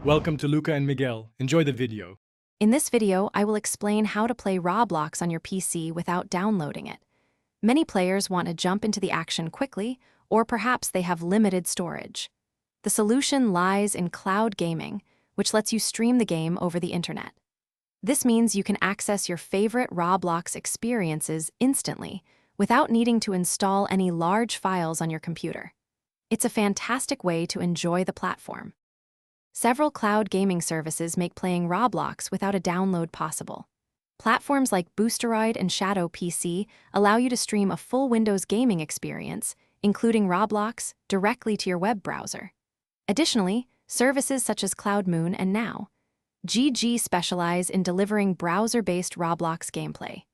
Welcome to Luca and Miguel. Enjoy the video. In this video, I will explain how to play Roblox on your PC without downloading it. Many players want to jump into the action quickly, or perhaps they have limited storage. The solution lies in cloud gaming, which lets you stream the game over the internet. This means you can access your favorite Roblox experiences instantly, without needing to install any large files on your computer. It's a fantastic way to enjoy the platform. Several cloud gaming services make playing Roblox without a download possible. Platforms like Boosteroid and Shadow PC allow you to stream a full Windows gaming experience, including Roblox, directly to your web browser. Additionally, services such as CloudMoon and Now GG specialize in delivering browser-based Roblox gameplay.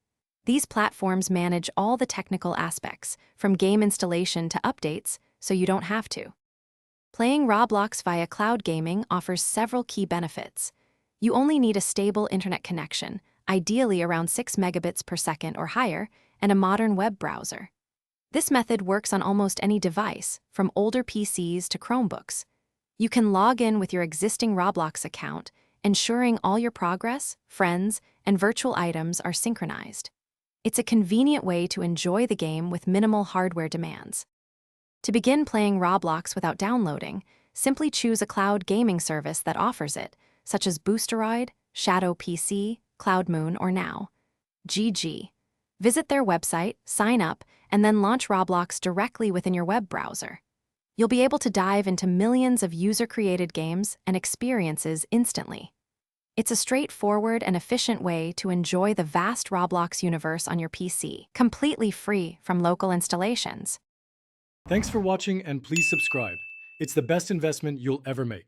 These platforms manage all the technical aspects, from game installation to updates, so you don't have to. Playing Roblox via cloud gaming offers several key benefits. You only need a stable internet connection, ideally around 6 megabits per second or higher, and a modern web browser. This method works on almost any device, from older PCs to Chromebooks. You can log in with your existing Roblox account, ensuring all your progress, friends, and virtual items are synchronized. It's a convenient way to enjoy the game with minimal hardware demands. To begin playing Roblox without downloading, simply choose a cloud gaming service that offers it, such as Boosteroid, Shadow PC, CloudMoon, or Now GG. Visit their website, sign up, and then launch Roblox directly within your web browser. You'll be able to dive into millions of user-created games and experiences instantly. It's a straightforward and efficient way to enjoy the vast Roblox universe on your PC, completely free from local installations. Thanks for watching and please subscribe. It's the best investment you'll ever make.